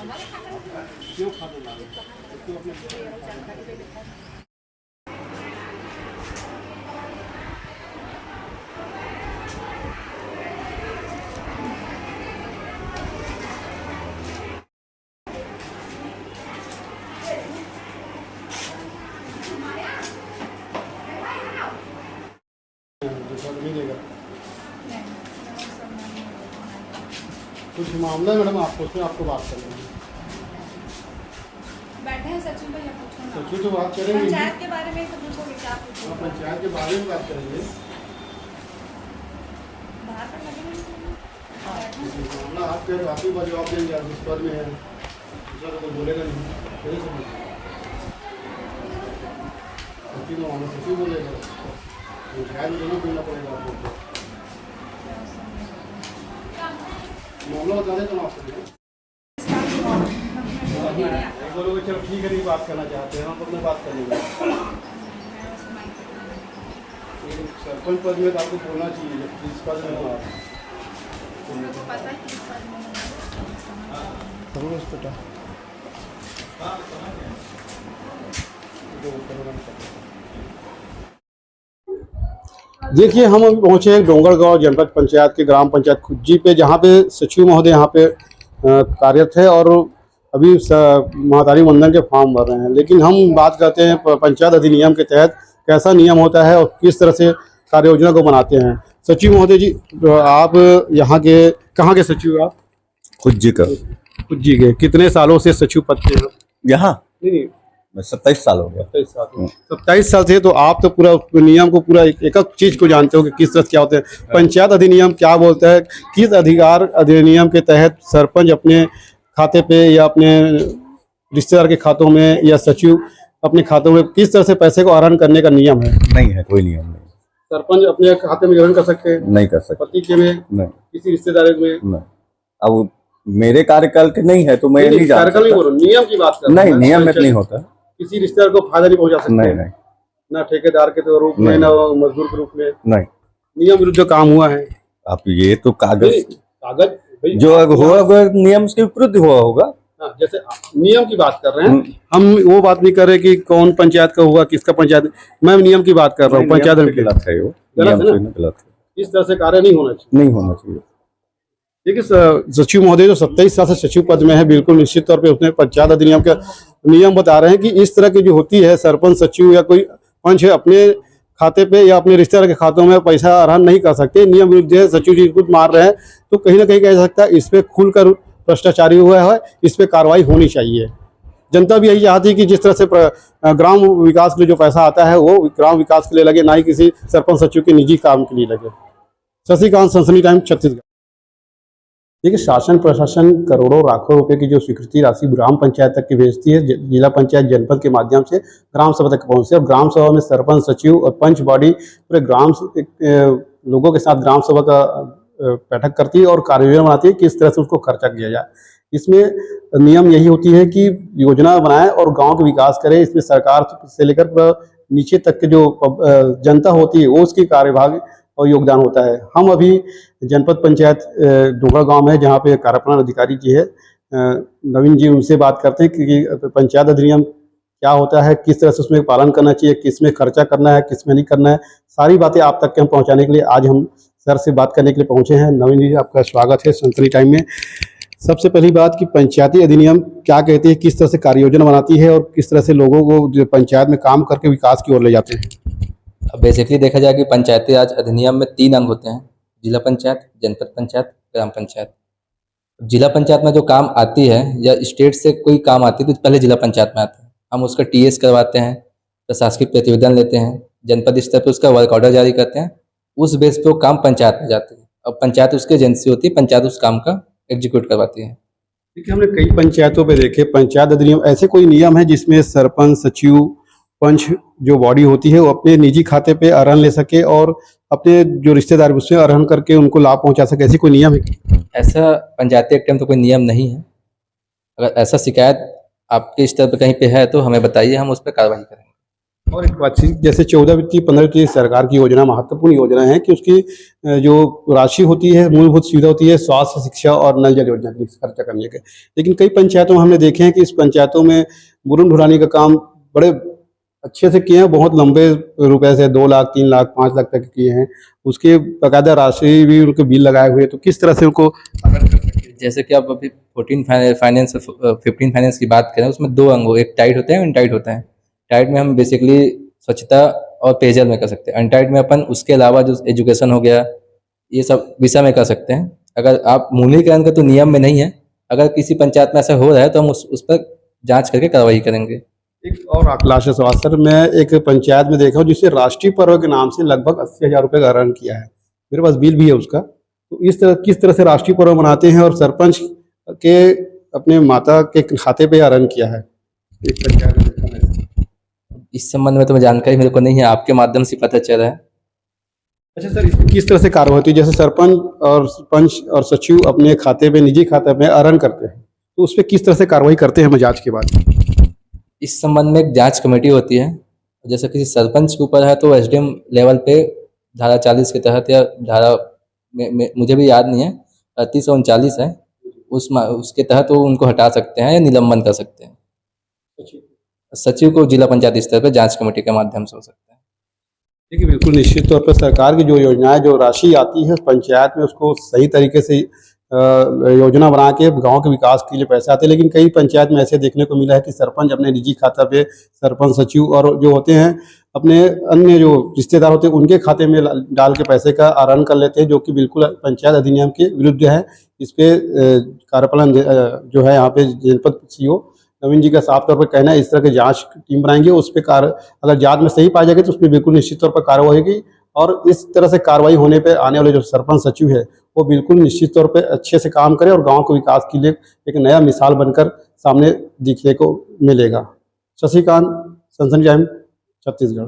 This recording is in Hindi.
क्यों खाते ना क्यों अपने मिलेगा कुछ मामला है मैडम, आपको उसमें आपको बात करनी है। बैठे हैं सचिन भैया, पूछो ना। सचिन तो बात करेंगे पंचायत के बारे में तो पूछोगे, क्या पूछोगे? हाँ, पंचायत के बारे में बात करेंगे। बाहर पर लगेंगे मामला आप कह रहे हो, आप ही जवाब देंगे, आप इस पद में है, दूसरा तो बोलेगा नहीं। सही समझ सचिन तो मामला सचिन बोलेगा, पंचायत में दोनों बोलना पड़ेगा आपको। मामला बता दें तो आपको बोलोगे चलो ठीक है, नहीं बात करना चाहते हैं हम अपने बात कर लेंगे। सरपंच पद में तो आपको बोलना चाहिए, जब इस पद में हो आप पता है किस बात में। देखिए, हम अभी पहुंचे हैं डोंगरगांव जनपद पंचायत के ग्राम पंचायत खुज्जी पे, जहां पे सचिव महोदय यहाँ पे कार्यरत है और अभी महातारी वंदन के फॉर्म भर रहे हैं। लेकिन हम बात करते हैं पंचायत अधिनियम के तहत कैसा नियम होता है और किस तरह से कार्य योजना को बनाते हैं। सचिव महोदय जी, आप यहाँ के कहाँ के सचिव आप? खुज्जी का। खुज्जी के। कितने सालों से सचिव पद पे हैं? यहाँ नहीं, 27 साल हो गया। 27 साल। 27 साल से तो आप तो पूरा नियम को, पूरा एक एक चीज को जानते हो कि किस तरह क्या होता है। पंचायत अधिनियम क्या बोलता है, किस अधिकार अधिनियम के तहत सरपंच अपने खाते पे या अपने रिश्तेदार के खातों में या सचिव अपने खातों में किस तरह से पैसे को आहरण करने का नियम है? नहीं है, कोई नियम नहीं। सरपंच अपने खाते में ग्रहण कर सकते हैं? नहीं कर सकते। पति के में? नहीं। किसी रिश्तेदार में? नहीं। अब मेरे कार्यकाल के नहीं है तो मैं नहीं जानता। कार्यकाल नहीं बोल रहा, नियम की बात कर रहा हूं। नहीं, नियम में नहीं होता। किसी रिश्तेदार को फायदा नहीं पहुंचा सकते? नहीं। ना ठेकेदार के तो रूप में, ना मजदूर के रूप में? नहीं। नियम विरुद्ध काम हुआ है? आप ये तो कागज जो हुआ नियम के विरुद्ध हुआ होगा। जैसे नियम की बात कर रहे हैं हम, वो बात नहीं कर रहे कि कौन पंचायत का हुआ, किसका पंचायत। मैं नियम की बात कर रहा हूँ। पंचायत गलत है, वो नियम से गलत है। इस तरह से कार्य नहीं होना चाहिए। नहीं होना चाहिए। देखिए, सचिव महोदय जो 27 साल से सचिव पद में है, बिल्कुल निश्चित तौर पे उसने पंचायत अधिनियम के नियम बता रहे हैं कि इस तरह की जो होती है, सरपंच सचिव या कोई पंच है अपने खाते पे या अपने रिश्तेदार के खातों में पैसा आहरण नहीं कर सकते। नियम विरुद्ध है, सचिव जी खुद मार रहे हैं, तो कहीं ना कहीं कह सकता है इस पे खुलकर भ्रष्टाचारी हुआ है, इस पे कार्रवाई होनी चाहिए। जनता भी यही चाहती है कि जिस तरह से ग्राम विकास के लिए जो पैसा आता है वो ग्राम विकास के लिए लगे, ना ही किसी सरपंच सचिव के निजी काम के लिए लगे। शशिकांत, सनसनी टाइम, छत्तीसगढ़। देखिए, शासन प्रशासन करोड़ों लाखों रुपए की जो स्वीकृति राशि ग्राम पंचायत तक की भेजती है, जिला पंचायत जनपद के माध्यम से ग्राम सभा तक पहुंचती है और ग्राम सभा में सरपंच सचिव और पंच बॉडी पूरे ग्राम लोगों के साथ ग्राम सभा का बैठक करती है और कार्य योजना बनाती है किस तरह से उसको खर्चा किया जाए। इसमें नियम यही होती है कि योजना बनाए और गांव का विकास करे। इसमें सरकार से लेकर नीचे तक के जो जनता होती है वो उसकी कार्यभाग और योगदान होता है। हम अभी जनपद पंचायत डोंगरगांव में, जहाँ पे कार्यपालन अधिकारी जी है नवीन जी, उनसे बात करते हैं कि पंचायत अधिनियम क्या होता है, किस तरह से उसमें पालन करना चाहिए, किस में खर्चा करना है, किस में नहीं करना है। सारी बातें आप तक के हम पहुँचाने के लिए आज हम सर से बात करने के लिए पहुँचे हैं। नवीन जी, आपका स्वागत है सनसनी टाइम में। सबसे पहली बात कि पंचायती अधिनियम क्या कहती है, किस तरह से कार्य योजना बनाती है और किस तरह से लोगों को जो पंचायत में काम करके विकास की ओर ले जाते हैं? अब बेसिकली देखा जाए कि पंचायती राज अधिनियम में 3 अंग होते हैं: जिला पंचायत, जनपद पंचायत, ग्राम पंचायत। जिला पंचायत में जो काम आती है या स्टेट से कोई काम आती है तो पहले जिला पंचायत में आता है, हम उसका टीएस करवाते हैं, प्रशासकीय प्रतिवेदन लेते हैं, जनपद स्तर पर उसका वर्क ऑर्डर जारी करते हैं, उस बेस पे वो काम पंचायत में जाते हैं। अब पंचायत उसकी एजेंसी होती है, पंचायत उस काम का एग्जीक्यूट करवाती है। देखिए, हमने कई पंचायतों पे देखे पंचायत अधिनियम, ऐसे कोई नियम है जिसमें सरपंच सचिव पंच जो बॉडी होती है वो अपने निजी खाते पे आहरण ले सके और अपने जो रिश्तेदार उसमें आहरण करके उनको लाभ पहुंचा सके, ऐसी कोई नियम है? ऐसा पंचायती एक्ट में तो कोई नियम नहीं है। अगर ऐसा शिकायत आपके स्तर पर कहीं पे है तो हमें बताइए, हम उस पर कार्रवाई करेंगे। और एक बात थी, जैसे 14 वित्तीय 15 वित्तीय सरकार की योजना महत्वपूर्ण योजना है कि उसकी जो राशि होती है, मूलभूत सुविधा होती है, स्वास्थ्य, शिक्षा और नल जल योजना के लिए खर्चा करने के। लेकिन कई पंचायतों में हमने देखे हैं कि इस पंचायतों में बुरन ढुलानी का काम बड़े अच्छे से किए हैं, बहुत लंबे रुपए से 2 लाख 3 लाख 5 लाख तक किए हैं, उसके बाकायदा राशि भी उनके बिल लगाए हुए हैं। तो किस तरह से उनको जैसे कि आप अभी 14 फाइनेंस 15 फाइनेंस की बात करें, उसमें 2 अंग एक टाइट होते हैं और अनटाइट होते हैं। टाइट में हम बेसिकली स्वच्छता और पेयजल में कर सकते हैं, अनटाइट में अपन उसके अलावा जो एजुकेशन हो गया, ये सब विषय में कर सकते हैं। अगर आप मूल्यीकरण का तो नियम में नहीं है, अगर किसी पंचायत में ऐसा हो रहा है तो हम उस पर जांच करके कार्रवाई करेंगे। एक और अभिलाष सवाल सर, मैं एक पंचायत में देखा हूँ जिससे राष्ट्रीय पर्व के नाम से लगभग 80,000 रुपये का अर्न किया है, मेरे पास बिल भी है उसका। तो इस तरह किस तरह से राष्ट्रीय पर्व मनाते हैं और सरपंच के अपने माता के खाते पे अर्न किया है एक पंचायत में देखा मैंने। इस संबंध में तो जानकारी मेरे को नहीं है, आपके माध्यम से पता चला है। अच्छा सर, इसमें किस तरह से कार्रवाई होती है? जैसे सरपंच और सचिव अपने खाते पे, निजी खाते में अर्न करते हैं, तो उस पर किस तरह से कार्रवाई करते हैं हम जांच के बाद? इस संबंध में एक जांच कमेटी होती है, जैसे किसी सरपंच के ऊपर है तो एसडीएम लेवल पे धारा 40 के तहत या धारा मुझे भी याद नहीं है, 3839 है, उसके तहत वो उनको हटा सकते हैं या निलंबन कर सकते हैं। सचिव को जिला पंचायत स्तर पर जांच कमेटी के माध्यम से हो सकता है। देखिए, बिल्कुल निश्चित तौर पर सरकार की जो योजनाएं, जो राशि आती है पंचायत में, उसको सही तरीके से योजना बना के गांव के विकास के लिए पैसे आते हैं। लेकिन कई पंचायत में ऐसे देखने को मिला है कि सरपंच अपने निजी खाता पे, सरपंच सचिव और जो होते हैं अपने अन्य जो रिश्तेदार होते हैं उनके खाते में डाल के पैसे का आहरण कर लेते हैं, जो कि बिल्कुल पंचायत अधिनियम के विरुद्ध है। इस पे कार्यपालन जो है यहाँ पे जनपद सीओ नवीन जी का साफ तौर पर कहना है, इस तरह की जांच टीम बनाएंगे, उस पर अगर जांच में सही पाई जाएगी तो उस पर बिल्कुल निश्चित तौर पर कार्रवाई होगी। और इस तरह से कार्रवाई होने पे आने वाले जो सरपंच सचिव है वो बिल्कुल निश्चित तौर पे अच्छे से काम करे और गांव के विकास के लिए एक नया मिसाल बनकर सामने दिखने को मिलेगा। शशिकांत, सनसनी टाइम, छत्तीसगढ़।